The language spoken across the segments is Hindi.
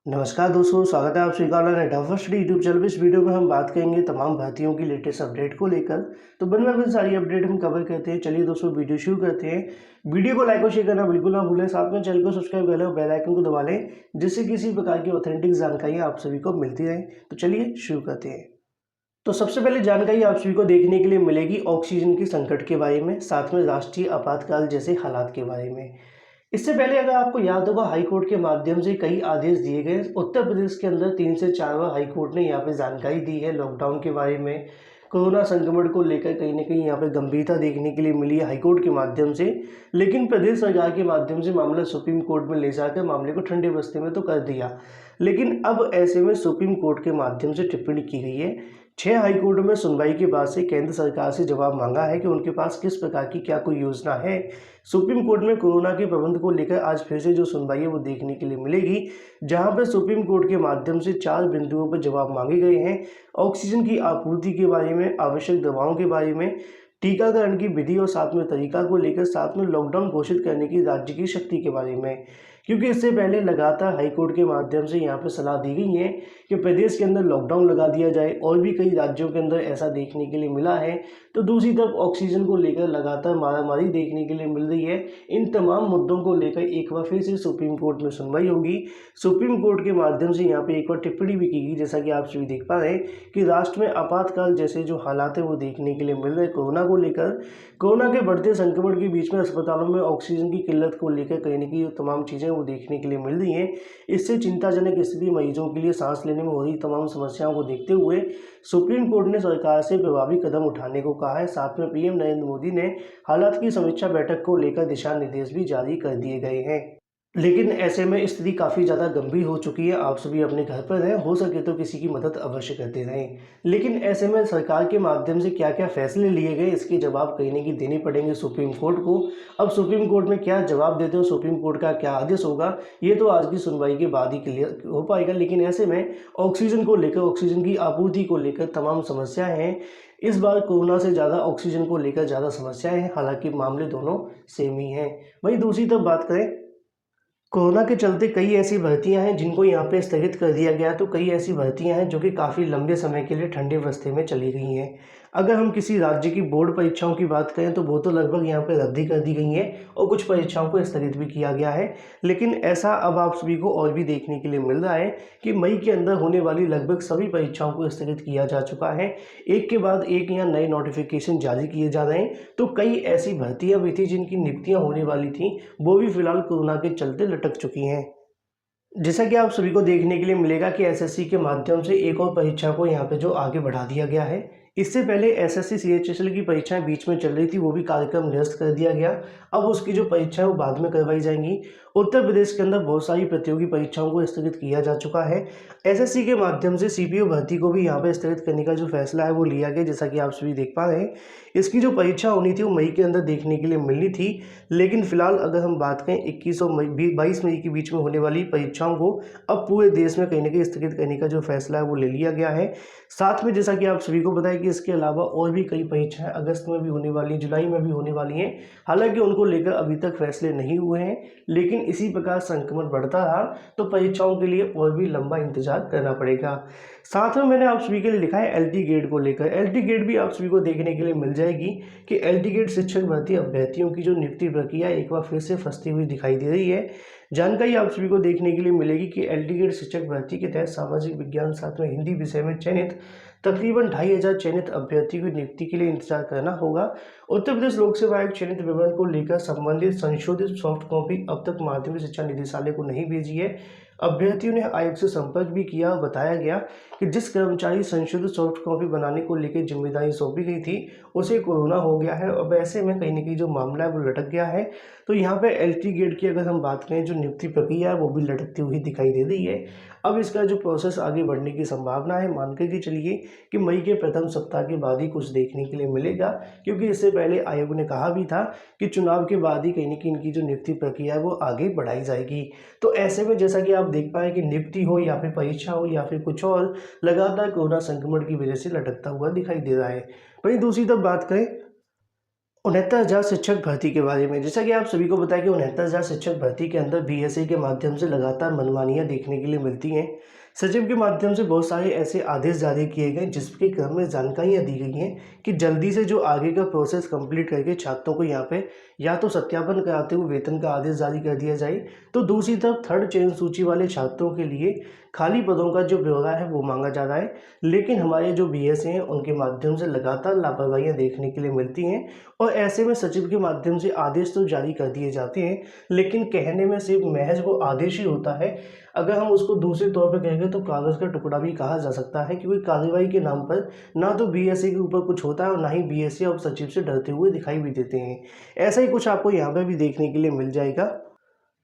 नमस्कार दोस्तों, स्वागत है आप सभी का ऑनलाइन एडा स्टडी यूट्यूब चैनल पे। इस वीडियो में हम बात करेंगे तमाम भर्तियों की लेटेस्ट अपडेट को लेकर। तो बनवा में सारी अपडेट हम कवर करते हैं। चलिए दोस्तों, वीडियो शुरू करते हैं। वीडियो को लाइक और शेयर करना बिल्कुल ना भूलें। साथ में चैनल को सब्सक्राइब कर लें और बेल आइकन को दबा लें, जिससे किसी प्रकार की ऑथेंटिक जानकारी आप सभी को मिलती रहे। तो चलिए शुरू करते हैं। तो सबसे पहले जानकारी आप सभी को देखने के लिए मिलेगी ऑक्सीजन के संकट के बारे में, साथ में राष्ट्रीय आपातकाल जैसे हालात के बारे में। इससे पहले अगर आपको याद होगा, हाई कोर्ट के माध्यम से कई आदेश दिए गए। उत्तर प्रदेश के अंदर 3 से 4 बार हाई कोर्ट ने यहाँ पे जानकारी दी है लॉकडाउन के बारे में। कोरोना संक्रमण को लेकर कहीं ना कहीं यहाँ पे गंभीरता देखने के लिए मिली है हाई कोर्ट के माध्यम से। लेकिन प्रदेश सरकार के माध्यम से मामला सुप्रीम कोर्ट में ले जाकर मामले को ठंडे बस्ते में तो कर दिया। लेकिन अब ऐसे में सुप्रीम कोर्ट के माध्यम से टिप्पणी की गई है। 6 हाई कोर्ट में सुनवाई के बाद से केंद्र सरकार से जवाब मांगा है कि उनके पास किस प्रकार की क्या कोई योजना है। सुप्रीम कोर्ट में कोरोना के प्रबंध को लेकर आज फिर से जो सुनवाई है वो देखने के लिए मिलेगी, जहां पर सुप्रीम कोर्ट के माध्यम से 4 बिंदुओं पर जवाब मांगे गए हैं। ऑक्सीजन की आपूर्ति के बारे में, आवश्यक दवाओं के बारे में, टीकाकरण की विधि और साथ में तरीका को लेकर, साथ में लॉकडाउन घोषित करने की राज्य की शक्ति के बारे में। क्योंकि इससे पहले लगातार हाईकोर्ट के माध्यम से यहाँ पर सलाह दी गई है कि प्रदेश के अंदर लॉकडाउन लगा दिया जाए, और भी कई राज्यों के अंदर ऐसा देखने के लिए मिला है। तो दूसरी तरफ ऑक्सीजन को लेकर लगातार मारामारी देखने के लिए मिल रही है। इन तमाम मुद्दों को लेकर एक बार फिर से सुप्रीम कोर्ट में सुनवाई होगी। सुप्रीम कोर्ट के माध्यम से यहाँ पे एक बार टिप्पणी भी की गई, जैसा कि आप सभी देख पा रहे हैं कि राष्ट्र में आपातकाल जैसे जो हालात है वो देखने के लिए मिल रहे हैं कोरोना को लेकर। कोरोना के बढ़ते संक्रमण के बीच में अस्पतालों में ऑक्सीजन की किल्लत को लेकर कहीं न कहीं तमाम चीज़ें वो देखने के लिए मिल रही हैं। इससे चिंताजनक स्थिति, मरीजों के लिए सांस लेने में हो रही तमाम समस्याओं को देखते हुए सुप्रीम कोर्ट ने सरकार से प्रभावी कदम उठाने को कहा है। साथ में पीएम नरेंद्र मोदी ने हालात की समीक्षा बैठक को लेकर दिशा निर्देश भी जारी कर दिए गए हैं। लेकिन ऐसे में स्थिति काफ़ी ज़्यादा गंभीर हो चुकी है। आप सभी अपने घर पर रहें, हो सके तो किसी की मदद अवश्य करते रहें। लेकिन ऐसे में सरकार के माध्यम से क्या क्या फैसले लिए गए, इसके जवाब कहीं न कहीं देने पड़ेंगे सुप्रीम कोर्ट को। अब सुप्रीम कोर्ट में क्या जवाब देते हो, सुप्रीम कोर्ट का क्या आदेश होगा, ये तो आज की सुनवाई के बाद ही क्लियर हो पाएगा। लेकिन ऐसे में ऑक्सीजन को लेकर, ऑक्सीजन की आपूर्ति को लेकर तमाम समस्याएं हैं। इस बार कोरोना से ज़्यादा ऑक्सीजन को लेकर ज़्यादा समस्याएं हैं, हालांकि मामले दोनों सेम ही हैं। वहीं दूसरी तरफ बात करें, कोरोना के चलते कई ऐसी भर्तियां हैं जिनको यहाँ पे स्थगित कर दिया गया। तो कई ऐसी भर्तियां हैं जो कि काफ़ी लंबे समय के लिए ठंडे बस्ते में चली गई हैं। अगर हम किसी राज्य की बोर्ड परीक्षाओं की बात करें तो वो तो लगभग यहाँ पे रद्दी कर दी गई हैं, और कुछ परीक्षाओं को स्थगित भी किया गया है। लेकिन ऐसा अब आप सभी को और भी देखने के लिए मिल रहा है कि मई के अंदर होने वाली लगभग सभी परीक्षाओं को स्थगित किया जा चुका है। एक के बाद एक यहाँ नए नोटिफिकेशन जारी किए जा रहे हैं। तो कई ऐसी भर्तियाँ भी थी जिनकी नियुक्तियाँ होने वाली थी, वो भी फिलहाल कोरोना के चलते लटक चुकी हैं। जैसा कि आप सभी को देखने के लिए मिलेगा कि एसएससी के माध्यम से एक और परीक्षा को यहाँ पे जो आगे बढ़ा दिया गया है। इससे पहले एसएससी सीएचएसएल की परीक्षाएं बीच में चल रही थी, वो भी कार्यक्रम निरस्त कर दिया गया। अब उसकी जो परीक्षा है वो बाद में करवाई जाएंगी। उत्तर प्रदेश के अंदर बहुत सारी प्रतियोगी परीक्षाओं को स्थगित किया जा चुका है। एसएससी के माध्यम से सीपीओ भर्ती को भी यहाँ पे स्थगित करने का जो फैसला है वो लिया गया, जैसा कि आप सभी देख पा रहे हैं। इसकी जो परीक्षा होनी थी वो मई के अंदर देखने के लिए मिलनी थी। लेकिन फिलहाल अगर हम बात करें 21 और 22 मई के बीच में होने वाली परीक्षाओं को अब पूरे देश में कहीं ना कहीं स्थगित करने का जो फैसला है वो ले लिया गया है। साथ में जैसा कि आप सभी को पता है कि इसके अलावा और भी कई परीक्षाएं अगस्त में भी होने वाली हैं, जुलाई में भी होने वाली हैं। हालांकि उनको लेकर अभी तक फैसले नहीं हुए हैं। लेकिन इसी प्रकार संक्रमण बढ़ता रहा तो परीक्षाओं के लिए और भी लंबा इंतजार करना पड़ेगा। साथ में मैंने आप सभी के लिए लिखा है एलटी गेट को लेकर। एलटी गेट भी आप सभी को देखने के लिए मिल जाएगी कि एलटी गेट शिक्षक भर्ती अभ्यर्थियों की जो नियुक्ति प्रक्रिया एक बार फिर से फंसती हुई दिखाई दे रही है। जानकारी आप सभी को देखने के लिए मिलेगी कि एलटी गेट शिक्षक भर्ती के तहत सामाजिक विज्ञान साथ में हिंदी विषय में चयनित तकरीबन 2500 चयनित अभ्यर्थियों की नियुक्ति के लिए इंतजार करना होगा। उत्तर प्रदेश लोक सेवा आयोग चयनित विवरण को लेकर संबंधित संशोधित सॉफ्ट कॉपी अब तक माध्यमिक शिक्षा निदेशालय को नहीं भेजी है। अभ्यर्थियों ने आयोग से संपर्क भी किया और बताया गया कि जिस कर्मचारी संशोधित सॉफ्ट कॉपी बनाने को लेकर जिम्मेदारी सौंपी गई थी उसे कोरोना हो गया है। अब ऐसे में कहीं ना कहीं जो मामला है वो लटक गया है। तो यहाँ पे एलटी गेट की अगर हम बात करें, जो नियुक्ति प्रक्रिया है वो भी लटकती हुई दिखाई दे रही है। अब इसका जो प्रोसेस आगे बढ़ने की संभावना है, मान के चलिए कि मई के प्रथम सप्ताह के बाद ही कुछ देखने के लिए मिलेगा। क्योंकि इससे पहले आयोग ने कहा भी था कि चुनाव के बाद ही कहीं ना कहीं इनकी जो नियुक्ति प्रक्रिया है वो आगे बढ़ाई जाएगी। तो ऐसे में जैसा कि आप देख पाए कि नियुक्ति हो या फिर परीक्षा हो या फिर कुछ और, लगातार कोरोना संक्रमण की वजह से लटकता हुआ दिखाई दे रहा है। वहीं दूसरी तरफ बात करें 69,000 शिक्षक भर्ती के बारे में। जैसा कि आप सभी को पता है कि 69,000 शिक्षक भर्ती के अंदर बीएसई के माध्यम से लगातार मनमानियां देखने के लिए मिलती हैं। सचिव के माध्यम से बहुत सारे ऐसे आदेश जारी किए गए जिसके क्रम में जानकारियां दी गई हैं कि जल्दी से जो आगे का प्रोसेस कंप्लीट करके छात्रों को यहाँ पे या तो सत्यापन कराते हुए वेतन का आदेश जारी कर दिया जाए, तो दूसरी तरफ थर्ड चयन सूची वाले छात्रों के लिए खाली पदों का जो ब्यौरा है वो मांगा जा रहा है। लेकिन हमारे जो बीएसए हैं उनके माध्यम से लगातार लापरवाहियां देखने के लिए मिलती हैं और ऐसे में सचिव के माध्यम से आदेश तो जारी कर दिए जाते हैं, लेकिन कहने में सिर्फ महज वो आदेश ही होता है। अगर हम उसको दूसरे तौर पर कहेंगे तो कागज़ का टुकड़ा भी कहा जा सकता है, क्योंकि कार्रवाई के नाम पर ना तो बीएसए के ऊपर कुछ होता है और ना ही बीएसए अब सचिव से डरते हुए दिखाई भी देते हैं। ऐसा ही कुछ आपको यहाँ पर भी देखने के लिए मिल जाएगा,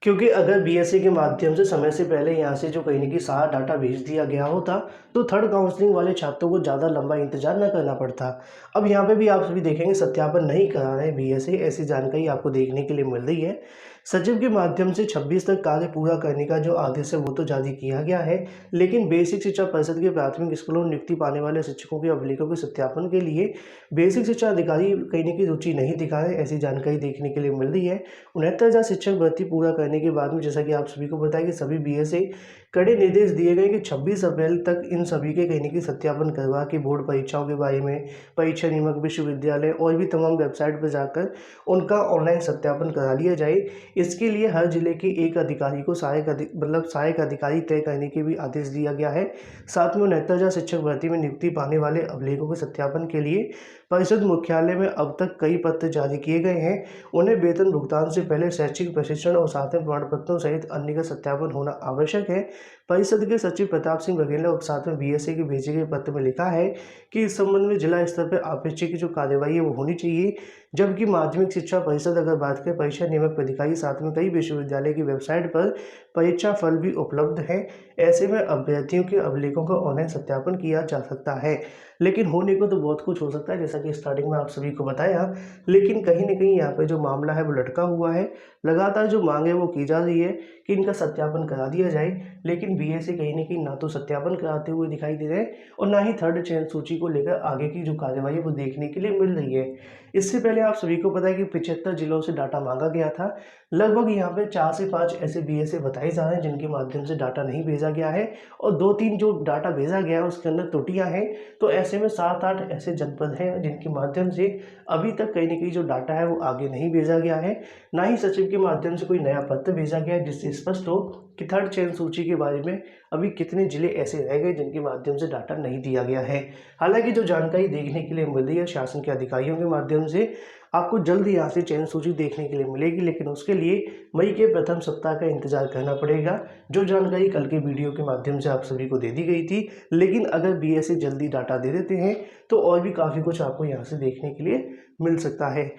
क्योंकि अगर बीएसई के माध्यम से समय से पहले यहाँ से जो कहीं न कहीं सारा डाटा भेज दिया गया होता, तो थर्ड काउंसलिंग वाले छात्रों को ज़्यादा लंबा इंतजार न करना पड़ता। अब यहाँ पे भी आप सभी देखेंगे सत्यापन नहीं करा रहे बीएसई, ऐसी जानकारी आपको देखने के लिए मिल रही है। सचिव के माध्यम से 26 तक कार्य पूरा करने का जो आदेश है वो तो जारी किया गया है, लेकिन बेसिक शिक्षा परिषद के प्राथमिक स्कूलों में नियुक्ति पाने वाले शिक्षकों के अभिलेखों के सत्यापन के लिए बेसिक शिक्षा अधिकारी कहीं न कहीं रुचि नहीं दिखा रहे, ऐसी जानकारी देखने के लिए मिल रही है। 69,000 शिक्षक भर्ती पूरा करने के बाद में जैसा कि आप सभी को पता है कि सभी बीएसए कड़े निर्देश दिए गए कि 26 अप्रैल तक इन सभी के कहीं न कहीं सत्यापन करवा के बोर्ड परीक्षाओं के बारे में, परीक्षा नियामक विश्वविद्यालय और भी तमाम वेबसाइट पर जाकर उनका ऑनलाइन सत्यापन करा लिया जाए। इसके लिए हर जिले के एक अधिकारी को सहायक अधिकारी तय करने के भी आदेश दिया गया है। साथ में 69,000 शिक्षक भर्ती में नियुक्ति पाने वाले अभिलेखों के सत्यापन के लिए परिषद मुख्यालय में अब तक कई पत्र जारी किए गए हैं। उन्हें वेतन भुगतान से पहले शैक्षिक प्रशिक्षण और साथ में प्रमाण पत्रों सहित अन्य का सत्यापन होना आवश्यक है। परिषद के सचिव प्रताप सिंह बघेल ने साथ में बीएसए के भेजे गए पत्र में लिखा है कि इस संबंध में जिला स्तर पर अपेक्षित की जो कार्यवाही है वो होनी चाहिए। जबकि माध्यमिक शिक्षा परिषद अगर बात करें, परीक्षा नियामक अधिकारी साथ में कई विश्वविद्यालय की वेबसाइट पर परीक्षा फल भी उपलब्ध है। ऐसे में अभ्यर्थियों के अभिलेखों का ऑनलाइन सत्यापन किया जा सकता है, लेकिन होने को तो बहुत कुछ हो सकता है जैसा कि स्टार्टिंग में आप सभी को बताया। लेकिन कहीं न कहीं यहाँ पे जो मामला है वो लटका हुआ है। लगातार जो मांग है वो की जा रही है कि इनका सत्यापन करा दिया जाए, लेकिन बीएसए कहीं न कहीं ना तो सत्यापन कराते हुए दिखाई दे रहे हैं और ना ही थर्ड चयन सूची को लेकर आगे की जो कार्यवाही है वो देखने के लिए मिल रही है। इससे पहले आप सभी को पता है कि 75 जिलों से डाटा मांगा गया था। लगभग यहाँ पे 4 से 5 ऐसे बीएसए बताए जा रहे हैं जिनके माध्यम से डाटा नहीं भेजा गया है और 2-3 जो डाटा भेजा गया है उसके अंदर त्रुटियां हैं। तो ऐसे में 7-8 ऐसे जनपद हैं जिनके माध्यम से अभी तक कहीं न कहीं जो डाटा है वो आगे नहीं भेजा गया है। ना ही सचिव के माध्यम से कोई नया पत्र भेजा गया है जिससे स्पष्ट हो कि थर्ड चयन सूची के बारे में अभी कितने जिले ऐसे रह गए जिनके माध्यम से डाटा नहीं दिया गया है। हालांकि जो जानकारी देखने के लिए मिल रही है शासन के अधिकारियों के माध्यम से, आपको जल्द ही यहाँ से चयन सूची देखने के लिए मिलेगी, लेकिन उसके लिए मई के प्रथम सप्ताह का इंतजार करना पड़ेगा। जो जानकारी कल के वीडियो के माध्यम से आप सभी को दे दी गई थी, लेकिन अगर बीएसए जल्दी डाटा दे देते हैं तो और भी काफ़ी कुछ आपको यहाँ से देखने के लिए मिल सकता है।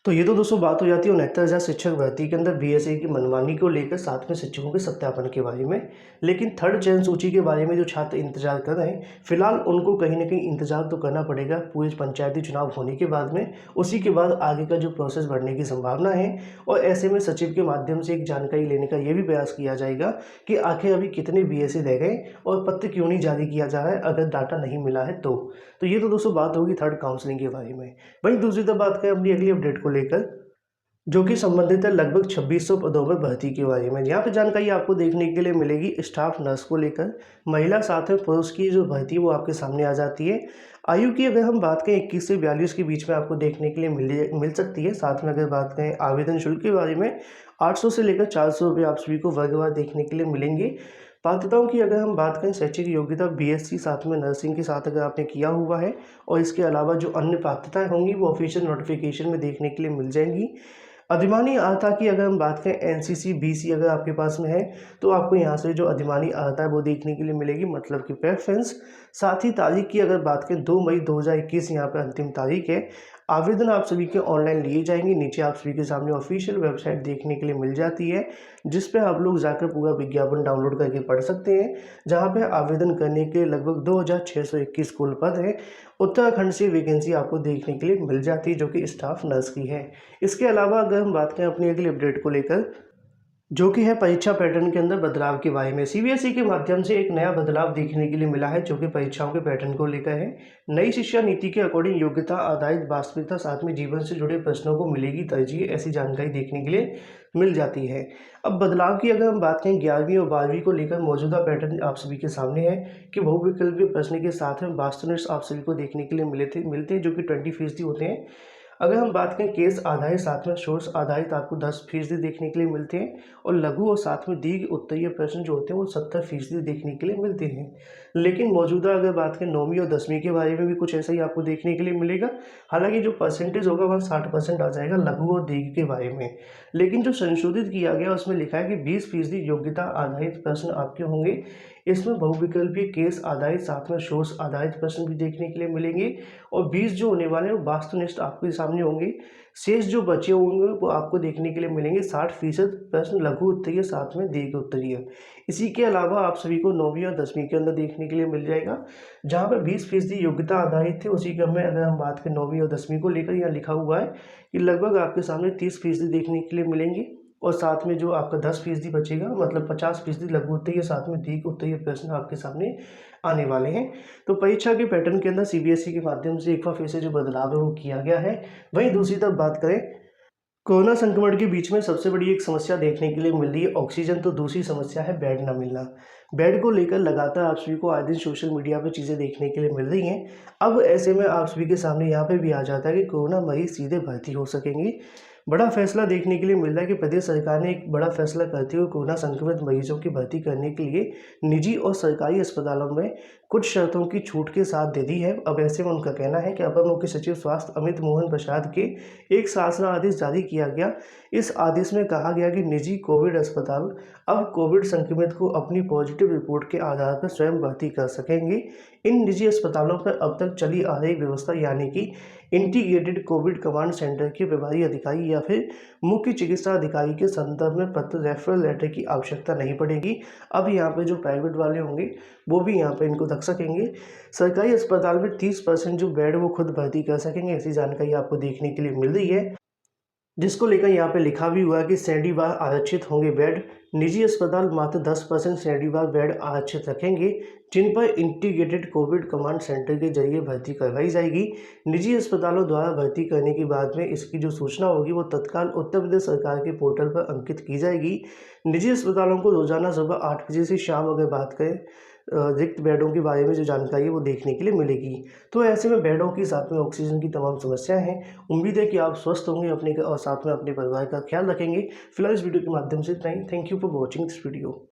तो ये तो दोस्तों बात हो जाती है 69,000 शिक्षक भर्ती के अंदर बीएसए की मनमानी को लेकर, साथ में शिक्षकों के सत्यापन के बारे में। लेकिन थर्ड चयन सूची के बारे में जो छात्र इंतजार कर रहे हैं, फिलहाल उनको कहीं ना कहीं इंतजार तो करना पड़ेगा पूरे पंचायती चुनाव होने के बाद में। उसी के बाद आगे का जो प्रोसेस बढ़ने की संभावना है और ऐसे में सचिव के माध्यम से एक जानकारी लेने का ये भी प्रयास किया जाएगा कि आखिर अभी कितने बीएसए रह गए और पत्र क्यों नहीं जारी किया जा रहा है अगर डाटा नहीं मिला है तो। ये तो दोस्तों बात होगी थर्ड काउंसलिंग के बारे में। वहीं दूसरी तरफ बात करें अपनी अगली अपडेट को लेकर, जो कि संबंधित है लगभग 2600 पदों पर भर्ती के बारे में। यहाँ पे जानकारी आपको देखने के लिए मिलेगी स्टाफ नर्स को लेकर। महिला साथ में पुरुष की जो भर्ती है वो आपके सामने आ जाती है। आयु की अगर हम बात करें 21 से 42 के बीच में आपको देखने के लिए मिल सकती है। साथ में अगर बात करें आवेदन शुल्क के बारे में, 800 से लेकर 400 रुपये आप सभी को वर्गवार देखने के लिए मिलेंगे। पात्रताओं की अगर हम बात करें, शैक्षिक योग्यता बीएससी साथ में नर्सिंग के साथ अगर आपने किया हुआ है और इसके अलावा जो अन्य पात्रताएं होंगी वो ऑफिशियल नोटिफिकेशन में देखने के लिए मिल जाएंगी। अधिमानी अर्हता की अगर हम बात करें, एनसीसी बीसी अगर आपके पास में है तो आपको यहाँ से जो अधिमानी अर्हता है वो देखने के लिए मिलेगी, मतलब कि प्रेफरेंस। साथ ही तारीख की अगर बात करें 2 मई 2021 यहाँ पर अंतिम तारीख है। आवेदन आप सभी के ऑनलाइन लिए जाएंगे। नीचे आप सभी के सामने ऑफिशियल वेबसाइट देखने के लिए मिल जाती है, जिस पे आप लोग जाकर पूरा विज्ञापन डाउनलोड करके पढ़ सकते हैं, जहां पे आवेदन करने के लिए लगभग 2621 कुल पद है। उत्तराखंड से वैकेंसी आपको देखने के लिए मिल जाती है जो कि स्टाफ नर्स की है। इसके अलावा अगर हम बात करें अपनी अगली अपडेट को लेकर, जो कि है परीक्षा पैटर्न के अंदर बदलाव के बारे में। सीबीएसई के माध्यम से एक नया बदलाव देखने के लिए मिला है, जो कि परीक्षाओं के पैटर्न को लेकर है। नई शिक्षा नीति के अकॉर्डिंग योग्यता आधारित वास्तविकता साथ में जीवन से जुड़े प्रश्नों को मिलेगी तरजीह, ऐसी जानकारी देखने के लिए मिल जाती है। अब बदलाव की अगर हम बात करें 11वीं और 12वीं को लेकर, मौजूदा पैटर्न आप सभी के सामने है कि बहुविकल्पीय प्रश्न के साथ में वास्तुनिष्ठ आप सभी को देखने के लिए मिलते हैं, जो कि 20% होते हैं। अगर हम बात करें केस आधारित साथ में सोर्स आधारित, आपको 10% देखने के लिए मिलते हैं, और लघु और साथ में दीर्घ उत्तरीय प्रश्न जो होते हैं वो 70% देखने के लिए मिलते हैं। लेकिन मौजूदा अगर बात करें 9वीं और 10वीं के बारे में भी कुछ ऐसा ही आपको देखने के लिए मिलेगा। हालांकि जो परसेंटेज होगा वह 60% आ जाएगा लघु और दीर्घ के बारे में। लेकिन जो संशोधित किया गया उसमें लिखा है कि 20% योग्यता आधारित प्रश्न आपके होंगे। इसमें बहुविकल्पीय केस आधारित साथ में सोर्स आधारित प्रश्न भी देखने के लिए मिलेंगे, और 20 जो होने वाले हैं वो वास्तुनिष्ठ आपके सामने होंगे। शेष जो बचे होंगे वो आपको देखने के लिए मिलेंगे 60% प्रश्न लघु उत्तरीय साथ में दीर्घ उत्तरीय। इसी के अलावा आप सभी को 9वीं और 10वीं के अंदर देखने के लिए मिल जाएगा, जहाँ पर 20% योग्यता आधारित थे, उसी क्रम में अगर हम बात करें 9वीं और 10वीं को लेकर, यहाँ लिखा हुआ है कि लगभग आपके सामने 30% देखने के लिए मिलेंगे, और साथ में जो आपका 10% बचेगा, मतलब 50% लघु उत्तरीय साथ में दीर्घ उत्तरीय प्रश्न आपके सामने आने वाले हैं। तो परीक्षा के पैटर्न के अंदर सीबीएसई के माध्यम से एक बार फिर से जो बदलाव है वो किया गया है। वहीं दूसरी तरफ बात करें, कोरोना संक्रमण के बीच में सबसे बड़ी एक समस्या देखने के लिए मिल रही है ऑक्सीजन, तो दूसरी समस्या है बेड ना मिलना। बेड को लेकर लगातार आप सभी को आए दिन सोशल मीडिया पर चीज़ें देखने के लिए मिल रही हैं। अब ऐसे में आप सभी के सामने यहाँ पे भी आ जाता है कि कोरोना मरीज सीधे भर्ती हो सकेंगे। बड़ा फैसला देखने के लिए मिल रहा है कि प्रदेश सरकार ने एक बड़ा फैसला करते हुए कोरोना संक्रमित मरीजों की भर्ती करने के लिए निजी और सरकारी अस्पतालों में कुछ शर्तों की छूट के साथ दे दी है। अब ऐसे में उनका कहना है कि अपर मुख्य सचिव स्वास्थ्य अमित मोहन प्रसाद के एक शासना आदेश जारी किया गया। इस आदेश में कहा गया कि निजी कोविड अस्पताल अब कोविड संक्रमित को अपनी पॉजिटिव रिपोर्ट के आधार पर स्वयं भर्ती कर सकेंगे। इन निजी अस्पतालों पर अब तक चली आ रही व्यवस्था, यानी कि इंटीग्रेटेड कोविड कमांड सेंटर के प्रभारी अधिकारी या फिर मुख्य चिकित्सा अधिकारी के संदर्भ में पत्र रेफरल लेटर की आवश्यकता नहीं पड़ेगी। अब यहाँ पे जो प्राइवेट वाले होंगे वो भी यहाँ पे इनको रख सकेंगे। सरकारी अस्पताल में 30% जो बेड वो खुद भर्ती कर सकेंगे, ऐसी जानकारी आपको देखने के लिए मिल रही है, जिसको लेकर यहाँ पे लिखा भी हुआ है कि श्रेणीवार आरक्षित होंगे बेड। निजी अस्पताल मात्र 10% श्रेणीवार बेड आरक्षित रखेंगे, जिन पर इंटीग्रेटेड कोविड कमांड सेंटर के जरिए भर्ती करवाई जाएगी। निजी अस्पतालों द्वारा भर्ती करने के बाद में इसकी जो सूचना होगी वो तत्काल उत्तर प्रदेश सरकार के पोर्टल पर अंकित की जाएगी। निजी अस्पतालों को रोजाना सुबह 8 बजे से शाम, अगर बात करें रिक्त बेडों के बारे में जो जानकारी है वो देखने के लिए मिलेगी। तो ऐसे में बेडों के साथ में ऑक्सीजन की तमाम समस्याएं हैं। उम्मीद है कि आप स्वस्थ होंगे अपने और साथ में अपने परिवार का ख्याल रखेंगे। फिलहाल इस वीडियो के माध्यम से इतना ही। Thank you for watching this video.